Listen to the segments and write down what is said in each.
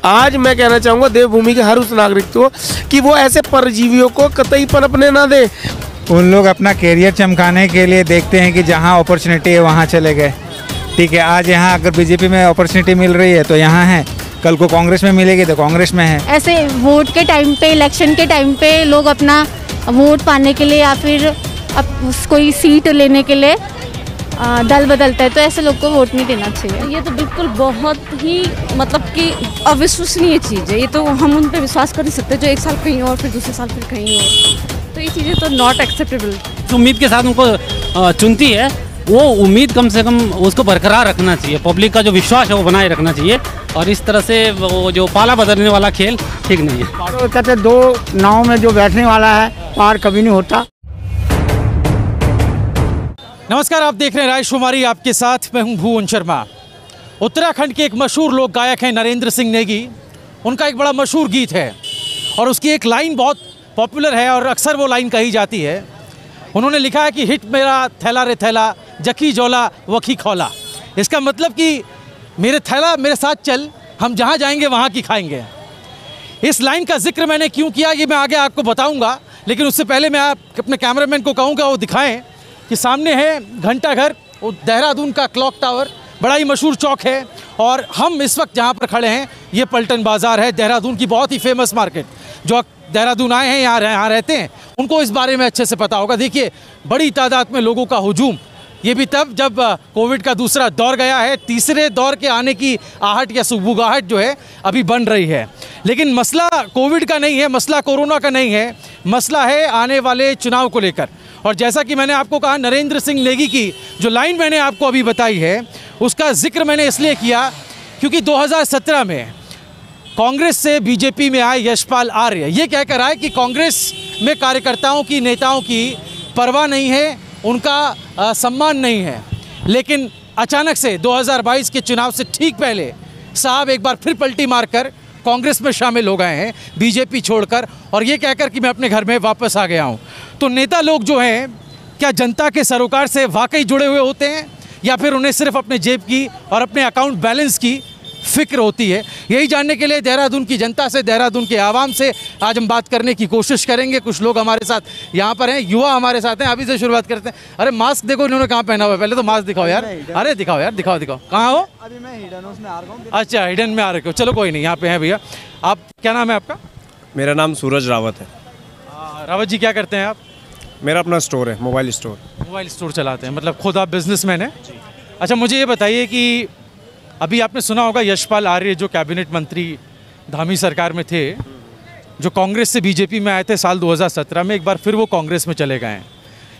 आज मैं कहना चाहूँगा देवभूमि के हर उस नागरिक को कि वो ऐसे परजीवियों को कतई पनपने ना दे। उन लोग अपना कैरियर चमकाने के लिए देखते हैं कि जहाँ अपॉर्चुनिटी है वहाँ चले गए। ठीक है, आज यहाँ अगर बीजेपी में अपॉर्चुनिटी मिल रही है तो यहाँ है, कल को कांग्रेस में मिलेगी तो कांग्रेस में है। ऐसे वोट के टाइम पे, इलेक्शन के टाइम पे लोग अपना वोट पाने के लिए या फिर कोई सीट लेने के लिए दल बदलता है, तो ऐसे लोग को वोट नहीं देना चाहिए। ये तो बिल्कुल बहुत ही मतलब कि अविश्वसनीय चीज़ है। ये तो हम उन पर विश्वास कर नहीं सकते जो एक साल कहीं और फिर दूसरे साल फिर कहीं और, तो ये चीज़ें तो नॉट एक्सेप्टेबल। जो उम्मीद के साथ उनको चुनती है वो उम्मीद कम से कम उसको बरकरार रखना चाहिए, पब्लिक का जो विश्वास है वो बनाए रखना चाहिए, और इस तरह से वो जो पाला बदलने वाला खेल ठीक नहीं है। तो कहते दो नाव में जो बैठने वाला है पार कभी नहीं होता। नमस्कार, आप देख रहे हैं रायशुमारी, आपके साथ मैं हूं भुवन शर्मा। उत्तराखंड के एक मशहूर लोक गायक हैं नरेंद्र सिंह नेगी। उनका एक बड़ा मशहूर गीत है और उसकी एक लाइन बहुत पॉपुलर है और अक्सर वो लाइन कही जाती है। उन्होंने लिखा है कि हिट मेरा थैला रे थैला, जखी जोला वखी खौला। इसका मतलब कि मेरे थैला मेरे साथ चल, हम जहाँ जाएंगे वहाँ की खाएंगे। इस लाइन का जिक्र मैंने क्यों किया ये मैं आगे आपको बताऊँगा, लेकिन उससे पहले मैं अपने कैमरामैन को कहूँगा वो दिखाएँ कि सामने है घंटाघर, देहरादून का क्लॉक टावर, बड़ा ही मशहूर चौक है। और हम इस वक्त जहाँ पर खड़े हैं ये पलटन बाज़ार है, देहरादून की बहुत ही फेमस मार्केट। जो देहरादून आए हैं, यहाँ रहते हैं, उनको इस बारे में अच्छे से पता होगा। देखिए, बड़ी तादाद में लोगों का हुजूम, ये भी तब जब कोविड का दूसरा दौर गया है। तीसरे दौर के आने की आहट या सुगबुगाहट जो है अभी बन रही है। लेकिन मसला कोविड का नहीं है, मसला कोरोना का नहीं है, मसला है आने वाले चुनाव को लेकर। और जैसा कि मैंने आपको कहा, नरेंद्र सिंह नेगी की जो लाइन मैंने आपको अभी बताई है उसका जिक्र मैंने इसलिए किया क्योंकि 2017 में कांग्रेस से बीजेपी में आए यशपाल आर्य ये कहकर आए कि कांग्रेस में कार्यकर्ताओं की, नेताओं की परवाह नहीं है, उनका सम्मान नहीं है। लेकिन अचानक से 2022 के चुनाव से ठीक पहले साहब एक बार फिर पलटी मारकर कांग्रेस में शामिल हो गए हैं, बीजेपी छोड़कर, और ये कहकर कि मैं अपने घर में वापस आ गया हूँ। तो नेता लोग जो हैं क्या जनता के सरोकार से वाकई जुड़े हुए होते हैं या फिर उन्हें सिर्फ अपने जेब की और अपने अकाउंट बैलेंस की फिक्र होती है? यही जानने के लिए देहरादून की जनता से, देहरादून के आवाम से आज हम बात करने की कोशिश करेंगे। कुछ लोग हमारे साथ यहाँ पर हैं, युवा हमारे साथ हैं। अभी से शुरुआत करते हैं। अरे मास्क देखो इन्होंने कहाँ पहना हुआ है, पहले तो मास्क दिखाओ यार। अरे दिखाओ यार, दिखाओ दिखाओ। कहाँ हो? अभी मैं हिडन में आ रहा हूँ। अच्छा, हिडन में आ रहे हो, चलो कोई नहीं, यहाँ पे हैं भैया। आप क्या नाम है आपका? मेरा नाम सूरज रावत है। रावत जी, क्या करते हैं आप? मेरा अपना स्टोर है, मोबाइल स्टोर। मोबाइल स्टोर चलाते हैं, मतलब खुद आप बिजनेसमैन हैं? अच्छा, मुझे ये बताइए कि अभी आपने सुना होगा यशपाल आर्य जो कैबिनेट मंत्री धामी सरकार में थे, जो कांग्रेस से बीजेपी में आए थे साल 2017 में, एक बार फिर वो कांग्रेस में चले गए हैं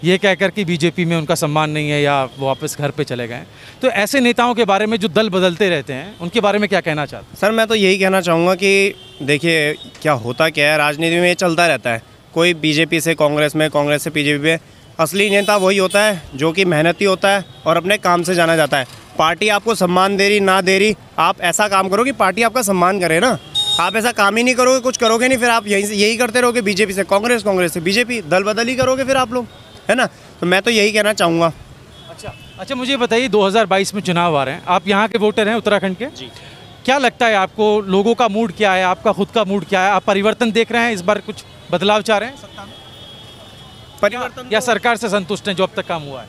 ये कहकर कि बीजेपी में उनका सम्मान नहीं है या वो वापस घर पे चले गए। तो ऐसे नेताओं के बारे में जो दल बदलते रहते हैं उनके बारे में क्या कहना चाहते हैं? सर, मैं तो यही कहना चाहूँगा कि देखिए क्या होता क्या है, राजनीति में ये चलता रहता है। कोई बीजेपी से कांग्रेस में, कांग्रेस से बीजेपी में। असली नेता वही होता है जो कि मेहनती होता है और अपने काम से जाना जाता है। पार्टी आपको सम्मान दे रही ना दे रही, आप ऐसा काम करो कि पार्टी आपका सम्मान करे ना। आप ऐसा काम ही नहीं करोगे, कुछ करोगे नहीं, फिर आप यही करते रहोगे, बीजेपी से कांग्रेस, कांग्रेस से बीजेपी, दल बदल ही करोगे फिर आप लोग, है ना। तो मैं तो यही कहना चाहूँगा। अच्छा, मुझे बताइए 2022 में चुनाव आ रहे हैं, आप यहाँ के वोटर हैं उत्तराखंड के जी, क्या लगता है आपको, लोगों का मूड क्या है, आपका खुद का मूड क्या है? आप परिवर्तन देख रहे हैं, इस बार कुछ बदलाव चाह रहे हैं सत्ता में? परिवर्तन या सरकार से संतुष्ट हैं जो अब तक काम हुआ है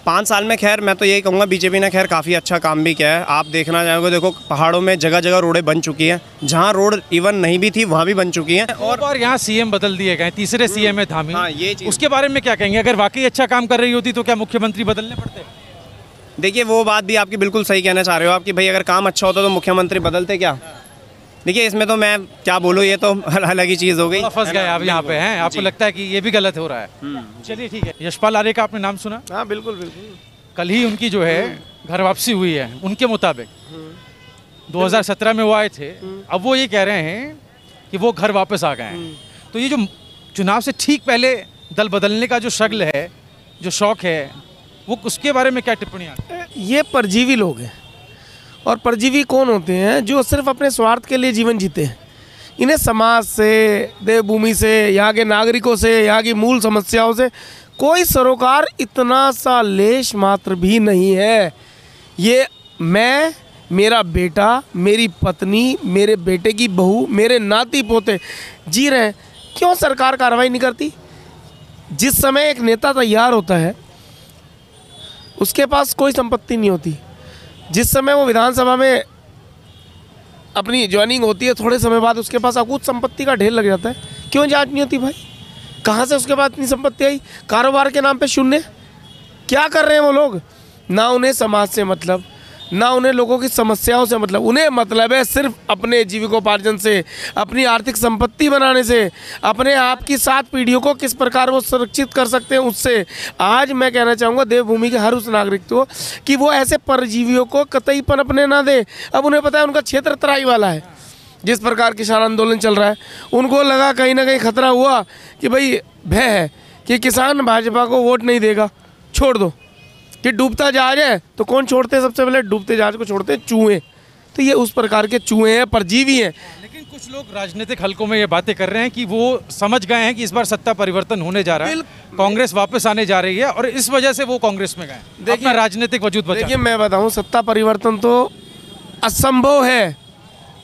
5 साल में? खैर मैं तो यही कहूँगा बीजेपी ने खैर काफ़ी अच्छा काम भी किया है। आप देखना चाहोगे, देखो पहाड़ों में जगह जगह रोडें बन चुकी हैं, जहाँ रोड इवन नहीं भी थी वहाँ भी बन चुकी हैं। और यहाँ सीएम बदल दिए गए, तीसरे सीएम है धामी। हाँ, ये चीज़ उसके बारे में क्या कहेंगे? अगर वाकई अच्छा काम कर रही होती तो क्या मुख्यमंत्री बदलने पड़ते? देखिए, वो बात भी आपकी बिल्कुल सही कहना चाह रहे हो आप कि भाई अगर काम अच्छा होता तो मुख्यमंत्री बदलते क्या। देखिए, इसमें तो मैं क्या बोलूँ, ये तो अलग ही चीज़ हो गई। फंस गए आप यहाँ पे हैं, आपको लगता है कि ये भी गलत हो रहा है? चलिए ठीक है। यशपाल आर्य का आपने नाम सुना? हाँ बिल्कुल बिल्कुल। कल ही उनकी जो है घर वापसी हुई है। उनके मुताबिक 2017 में वो आए थे, अब वो ये कह रहे हैं कि वो घर वापस आ गए हैं। तो ये जो चुनाव से ठीक पहले दल बदलने का जो शगल है, जो शौक है, वो उसके बारे में क्या टिप्पणी आती है? ये परजीवी लोग हैं। और परजीवी कौन होते हैं? जो सिर्फ अपने स्वार्थ के लिए जीवन जीते हैं। इन्हें समाज से, देवभूमि से, यहाँ के नागरिकों से, यहाँ की मूल समस्याओं से कोई सरोकार इतना सा लेश मात्र भी नहीं है। ये मैं, मेरा बेटा, मेरी पत्नी, मेरे बेटे की बहू, मेरे नाती पोते जी रहे हैं, क्यों सरकार कार्रवाई नहीं करती? जिस समय एक नेता तैयार होता है उसके पास कोई संपत्ति नहीं होती, जिस समय वो विधानसभा में अपनी ज्वाइनिंग होती है थोड़े समय बाद उसके पास अकूत संपत्ति का ढेर लग जाता है, क्यों जांच नहीं होती भाई? कहाँ से उसके पास इतनी संपत्ति आई? कारोबार के नाम पे शून्य। क्या कर रहे हैं वो लोग? ना उन्हें समाज से मतलब, ना उन्हें लोगों की समस्याओं से मतलब, उन्हें मतलब है सिर्फ अपने जीविकोपार्जन से, अपनी आर्थिक संपत्ति बनाने से, अपने आप की 7 पीढ़ियों को किस प्रकार वो सुरक्षित कर सकते हैं उससे। आज मैं कहना चाहूँगा देवभूमि के हर उस नागरिक को कि वो ऐसे परजीवियों को कतई पनपने ना दे। अब उन्हें पता है उनका क्षेत्र तराई वाला है, जिस प्रकार किसान आंदोलन चल रहा है उनको लगा कहीं ना कहीं खतरा हुआ कि भाई भय है कि किसान भाजपा को वोट नहीं देगा, छोड़ दो कि डूबता जहाज है तो कौन छोड़ते हैं? सबसे पहले डूबते जहाज को छोड़ते हैं चूहे। तो ये उस प्रकार के चूहे हैं, परजीवी हैं। लेकिन कुछ लोग राजनीतिक हलकों में ये बातें कर रहे हैं कि वो समझ गए हैं कि इस बार सत्ता परिवर्तन होने जा रहा है, कांग्रेस वापस आने जा रही है और इस वजह से वो कांग्रेस में गए, अपना राजनीतिक वजूद बचा। देखिए मैं बताऊं, सत्ता परिवर्तन तो असंभव है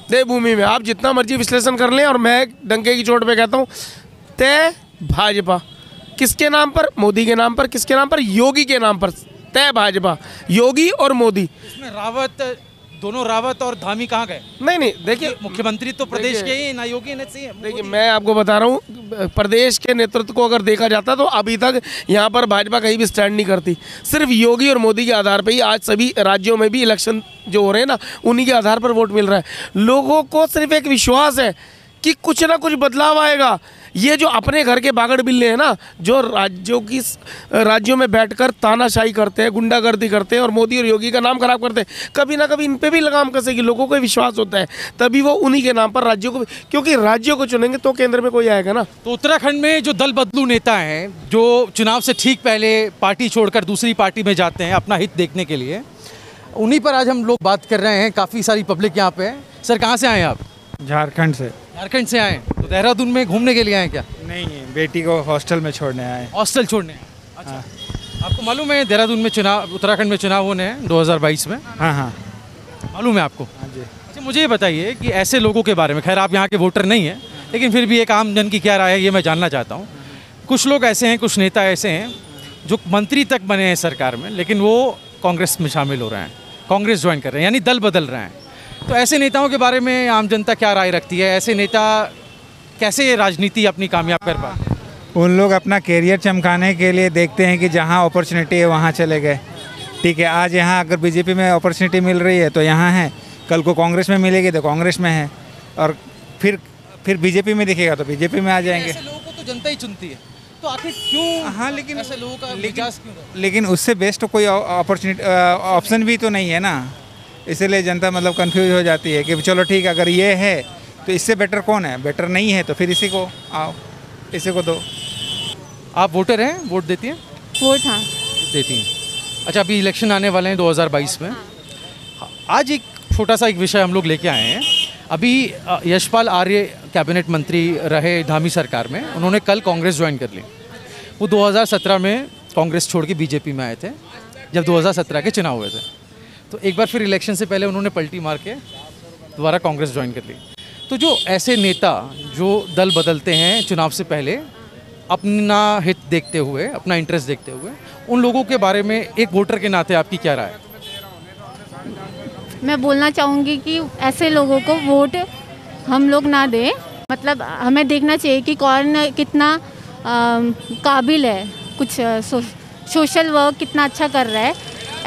देवभूमि में। आप जितना मर्जी विश्लेषण कर लें और मैं डंके की चोट पे कहता हूँ तय भाजपा। किसके नाम पर? मोदी के नाम पर। किसके नाम पर? योगी के नाम पर। तय भाजपा, योगी और मोदी। इसमें रावत, दोनों रावत और धामी कहाँ गए? नहीं देखिए, मुख्यमंत्री तो प्रदेश के ही, ना योगी ना सीएम। देखिए मैं आपको बता रहा हूँ, प्रदेश के नेतृत्व को अगर देखा जाता तो अभी तक यहाँ पर भाजपा कहीं भी स्टैंड नहीं करती। सिर्फ योगी और मोदी के आधार पर ही आज सभी राज्यों में भी इलेक्शन जो हो रहे हैं ना, उन्हीं के आधार पर वोट मिल रहा है। लोगों को सिर्फ एक विश्वास है कि कुछ ना कुछ बदलाव आएगा। ये जो अपने घर के बागड़ बिल्ले हैं ना, जो राज्यों में बैठकर तानाशाही करते हैं, गुंडागर्दी करते हैं और मोदी और योगी का नाम खराब करते हैं, कभी ना कभी इन पे भी लगाम कसेगी। लोगों को विश्वास होता है, तभी वो उन्हीं के नाम पर राज्यों को, क्योंकि राज्यों को चुनेंगे तो केंद्र में कोई आएगा ना। तो उत्तराखंड में जो दल बदलू नेता हैं, जो चुनाव से ठीक पहले पार्टी छोड़कर दूसरी पार्टी में जाते हैं अपना हित देखने के लिए, उन्हीं पर आज हम लोग बात कर रहे हैं। काफ़ी सारी पब्लिक यहाँ पे है। सर कहाँ से आए आप? झारखंड से। झारखंड से आए, तो देहरादून में घूमने के लिए आए क्या? नहीं, बेटी को हॉस्टल में छोड़ने आए। हॉस्टल छोड़ने? अच्छा। आपको मालूम है देहरादून में चुनाव, उत्तराखंड में चुनाव होने हैं 2022 में? हाँ मालूम है आपको? हाँ जी। अच्छा, मुझे ये बताइए कि ऐसे लोगों के बारे में, खैर आप यहाँ के वोटर नहीं हैं, लेकिन फिर भी एक आम जन की क्या राय है ये मैं जानना चाहता हूँ। कुछ लोग ऐसे हैं, कुछ नेता ऐसे हैं जो मंत्री तक बने हैं सरकार में, लेकिन वो कांग्रेस में शामिल हो रहे हैं, कांग्रेस ज्वाइन कर रहे हैं, यानी दल बदल रहे हैं। तो ऐसे नेताओं के बारे में आम जनता क्या राय रखती है? ऐसे नेता कैसे राजनीति अपनी कामयाब कर पाते हैं? उन लोग अपना कैरियर चमकाने के लिए देखते हैं कि जहाँ अपॉर्चुनिटी है वहाँ चले गए। ठीक है, आज यहाँ अगर बीजेपी में अपॉर्चुनिटी मिल रही है तो यहाँ है, कल को कांग्रेस में मिलेगी तो कांग्रेस में है, और फिर बीजेपी में दिखेगा तो बीजेपी में आ जाएंगे। ऐसे लोगों को तो जनता ही चुनती है, तो आखिर क्यों? हाँ, लेकिन ऐसे लोगों का मिजाज क्यों? लेकिन उससे बेस्ट तो कोई अपॉर्चुनिटी ऑप्शन भी तो नहीं है ना, इसीलिए जनता मतलब कंफ्यूज हो जाती है कि चलो ठीक है, अगर ये है तो इससे बेटर कौन है? बेटर नहीं है तो फिर इसी को आओ, इसी को दो। आप वोटर हैं, वोट देती हैं? वोट हाँ देती हैं। अच्छा, अभी इलेक्शन आने वाले हैं 2022 में। आज एक छोटा सा एक विषय हम लोग लेके आए हैं। अभी यशपाल आर्य कैबिनेट मंत्री रहे धामी सरकार में, उन्होंने कल कांग्रेस ज्वाइन कर ली। वो 2017 में कांग्रेस छोड़ के बीजेपी में आए थे जब 2017 के चुनाव हुए थे। तो एक बार फिर इलेक्शन से पहले उन्होंने पलटी मार के दोबारा कांग्रेस ज्वाइन कर ली। तो जो ऐसे नेता जो दल बदलते हैं चुनाव से पहले अपना हित देखते हुए, अपना इंटरेस्ट देखते हुए, उन लोगों के बारे में एक वोटर के नाते आपकी क्या राय है? मैं बोलना चाहूँगी कि ऐसे लोगों को वोट हम लोग ना दें। मतलब हमें देखना चाहिए कि कौन कितना काबिल है, कुछ सोशल वर्क कितना अच्छा कर रहा है।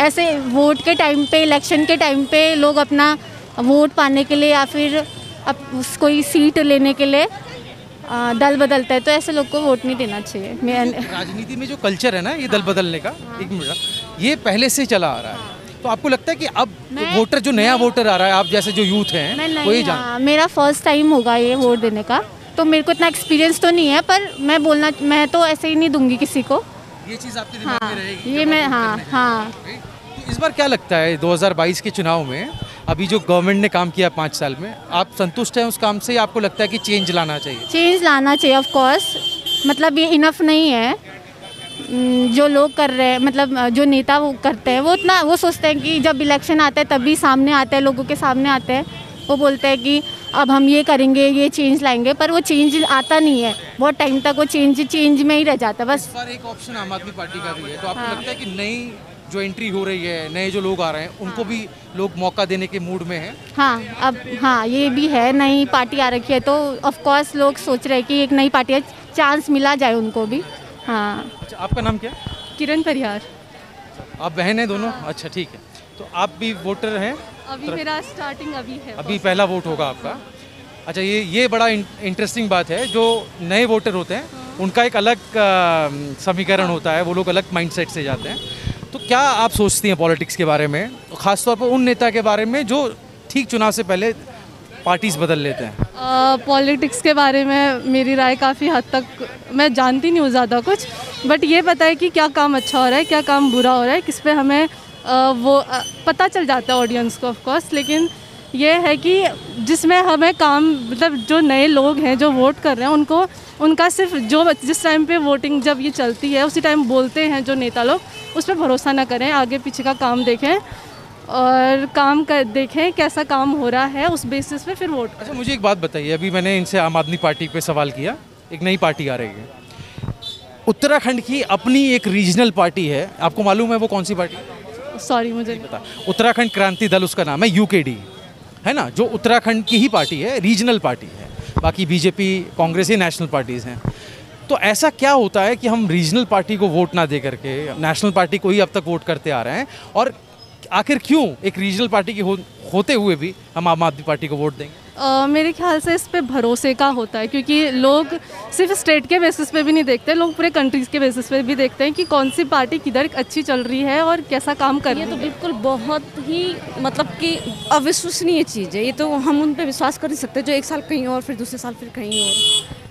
ऐसे वोट के टाइम पे, इलेक्शन के टाइम पे लोग अपना वोट पाने के लिए या फिर कोई सीट लेने के लिए दल बदलता है, तो ऐसे लोग को वोट नहीं देना चाहिए। राजनीति में जो कल्चर है ना ये दल बदलने का, एक मिनट, ये पहले से चला आ रहा है। तो आपको लगता है कि अब वोटर जो नया वोटर आ रहा है, आप जैसे जो यूथ हैं वही मेरा फर्स्ट टाइम होगा ये वोट देने का, तो मेरे को इतना एक्सपीरियंस तो नहीं है, पर मैं तो ऐसे ही नहीं दूंगी किसी को। ये चीज़ आपके दिमाग में रहेगी? ये मैं हाँ। तो इस बार क्या लगता है 2022 के चुनाव में, अभी जो गवर्नमेंट ने काम किया 5 साल में, आप संतुष्ट हैं उस काम से या आपको लगता है कि चेंज लाना चाहिए? चेंज लाना चाहिए ऑफ कोर्स, मतलब ये इनफ नहीं है। जो लोग कर रहे हैं, मतलब जो नेता वो करते हैं, वो सोचते हैं कि जब इलेक्शन आता है तभी सामने आता है, लोगों के सामने आते हैं, वो बोलते हैं कि अब हम ये करेंगे, ये चेंज लाएंगे, पर वो चेंज आता नहीं है। बहुत टाइम तक वो चेंज में ही रह जाता है बस। इस बार एक ऑप्शन आम आदमी पार्टी का भी है, तो आपको लगता है कि नई जो एंट्री हो रही है, नए जो लोग आ रहे हैं, उनको भी लोग मौका देने के मूड में हैं? हाँ, ये भी है, नई पार्टी आ रखी है तो ऑफ कोर्स लोग सोच रहे हैं कि एक नई पार्टी है, चांस मिला जाए उनको भी। हाँ। अच्छा, आपका नाम क्या? किरण परिहार। आप बहन हैं दोनों? अच्छा, ठीक है। तो आप भी वोटर हैं? अभी मेरा स्टार्टिंग अभी है। अभी पहला वोट होगा आपका? अच्छा, ये बड़ा इंटरेस्टिंग बात है। जो नए वोटर होते हैं उनका एक अलग समीकरण होता है, वो लोग अलग माइंडसेट से जाते हैं। तो क्या आप सोचती हैं पॉलिटिक्स के बारे में, ख़ासतौर पर उन नेता के बारे में जो ठीक चुनाव से पहले पार्टीज बदल लेते हैं? पॉलिटिक्स के बारे में मेरी राय काफ़ी हद तक मैं जानती नहीं हूँ ज़्यादा कुछ, बट ये पता है कि क्या काम अच्छा हो रहा है, क्या काम बुरा हो रहा है, किस पे हमें पता चल जाता है ऑडियंस को ऑफ कोर्स। लेकिन ये है कि जिसमें हमें काम, मतलब जो नए लोग हैं जो वोट कर रहे हैं उनका सिर्फ जो जिस टाइम पे वोटिंग जब ये चलती है उसी टाइम बोलते हैं जो नेता लोग, उस पर भरोसा ना करें, आगे पीछे का काम देखें और देखें कैसा काम हो रहा है, उस बेसिस पे फिर वोट। अच्छा, मुझे एक बात बताइए, अभी मैंने इनसे आम आदमी पार्टी पे सवाल किया, एक नई पार्टी आ रही है उत्तराखंड की, अपनी एक रीजनल पार्टी है, आपको मालूम है वो कौन सी पार्टी? सॉरी मुझे नहीं पता। उत्तराखंड क्रांति दल उसका नाम है, UKD है ना, जो उत्तराखंड की ही पार्टी है, रीजनल पार्टी है, बाकी बीजेपी कांग्रेस ही नेशनल पार्टीज़ हैं। तो ऐसा क्या होता है कि हम रीजनल पार्टी को वोट ना दे करके नेशनल पार्टी को ही अब तक वोट करते आ रहे हैं, और आखिर क्यों एक रीजनल पार्टी की होते हुए भी हम आम आदमी पार्टी को वोट देंगे? मेरे ख्याल से इस पे भरोसे का होता है, क्योंकि लोग सिर्फ स्टेट के बेसिस पे भी नहीं देखते, लोग पूरे कंट्रीज़ के बेसिस पे भी देखते हैं कि कौन सी पार्टी किधर अच्छी चल रही है और कैसा काम कर रही है। ये तो बिल्कुल बहुत ही मतलब कि अविश्वसनीय चीज़ है। ये तो हम उन पर विश्वास कर नहीं सकते जो एक साल कहीं और फिर दूसरे साल फिर कहीं और,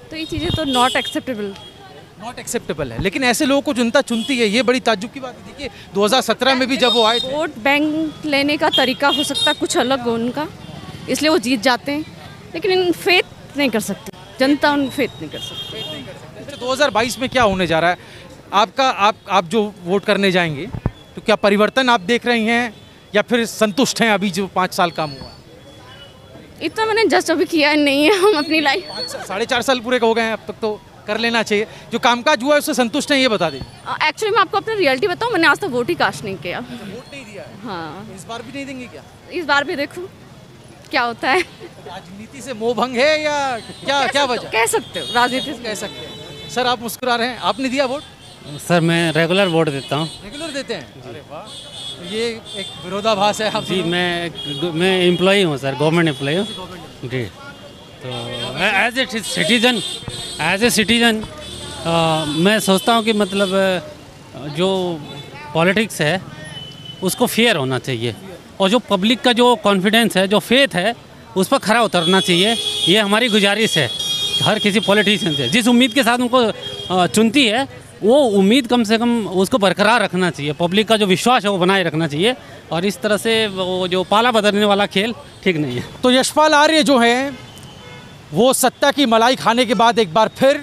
तो ये चीज़ें तो नॉट एक्सेप्टेबल है। लेकिन ऐसे लोगों को जनता चुनती है, ये बड़ी ताज्जुब की बात है। देखिए 2017 में भी जब वो आए थे, वोट बैंक लेने का तरीका हो सकता है कुछ अलग हो उनका, इसलिए वो जीत जाते हैं, लेकिन इन फेथ नहीं कर सकती जनता, उन फेथ नहीं कर सकती। अच्छा, 2022 में क्या होने जा रहा है आपका? आप जो वोट करने जाएंगे तो क्या परिवर्तन आप देख रही हैं या फिर संतुष्ट हैं अभी जो 5 साल काम हुआ? इतना मैंने जस्ट अभी किया नहीं है, हम अपनी लाइफ 4.5 साल पूरे हो गए हैं, अब तक तो कर लेना चाहिए। जो कामकाज हुआ है उससे संतुष्ट हैं, ये बता दीजिए। एक्चुअली मैं आपको अपनी रियलिटी बताऊँ, मैंने आज तक वोट ही कास्ट नहीं किया। वोट नहीं दिया है? हाँ। इस बार भी नहीं देंगे क्या? इस बार भी देखूँ क्या होता है। राजनीति से मोह भंग है या क्या वजह? कह सकते हो, राजनीति से कह सकते हैं। सर आप मुस्कुरा रहे हैं, आपने दिया वोट? सर मैं रेगुलर वोट देता हूँ। रेगुलर देते हैं? अरे वाह, तो ये एक विरोधाभास है आप जी। मैं एम्प्लॉई हूँ सर, गवर्नमेंट एम्प्लॉई हूँ जी। तो एज ए सिटीजन मैं सोचता हूँ कि मतलब जो पॉलिटिक्स है उसको फेयर होना चाहिए, और जो पब्लिक का जो कॉन्फिडेंस है, जो फेथ है, उस पर खरा उतरना चाहिए। ये हमारी गुजारिश है हर किसी पॉलिटिशियन से। जिस उम्मीद के साथ उनको चुनती है, वो उम्मीद कम से कम उसको बरकरार रखना चाहिए, पब्लिक का जो विश्वास है वो बनाए रखना चाहिए, और इस तरह से वो जो पाला बदलने वाला खेल ठीक नहीं है। तो यशपाल आर्य जो हैं वो सत्ता की मलाई खाने के बाद एक बार फिर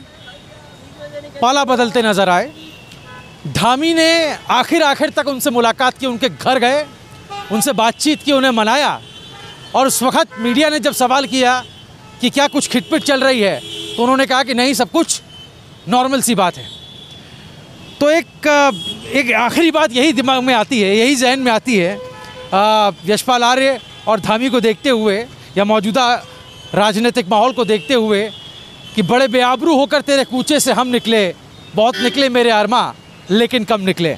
पाला बदलते नजर आए। धामी ने आखिर तक उनसे मुलाकात की, उनके घर गए, उनसे बातचीत की, उन्हें मनाया, और उस वक्त मीडिया ने जब सवाल किया कि क्या कुछ खिटपिट चल रही है, तो उन्होंने कहा कि नहीं, सब कुछ नॉर्मल सी बात है। तो एक आखिरी बात यही दिमाग में आती है, यही जहन में आती है यशपाल आर्य और धामी को देखते हुए, या मौजूदा राजनीतिक माहौल को देखते हुए, कि बड़े बेआबरू होकर तेरे कूचे से हम निकले, बहुत निकले मेरे अरमा, लेकिन कम निकले।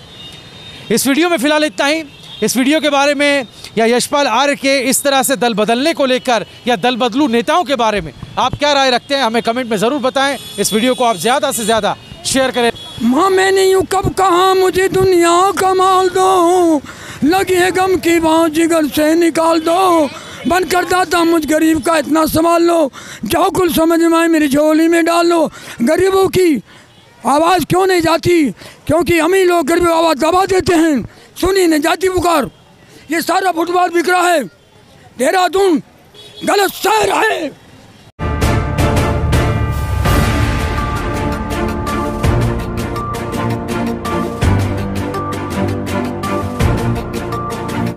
इस वीडियो में फ़िलहाल इतना ही। इस वीडियो के बारे में या यशपाल आर्य के इस तरह से दल बदलने को लेकर या दल बदलू नेताओं के बारे में आप क्या राय रखते हैं, हमें कमेंट में ज़रूर बताएं। इस वीडियो को आप ज़्यादा से ज़्यादा शेयर करें। माँ मैं नहीं हूँ कब कहाँ, मुझे दुनिया का माल दो, लगी है गम की बाँह जिगर से निकाल दो, बन कर दाता मुझ गरीब का इतना संभाल लो, जाओ कुल समझ में आए मेरी झोली में डाल लो। गरीबों की आवाज़ क्यों नहीं जाती? क्योंकि हम ही लोग गरीबों आवाज़ दबा देते हैं। सुनी नहीं जाती पुकार। ये सारा फुटबॉल बिक रहा है, देहरादून गलत शहर है।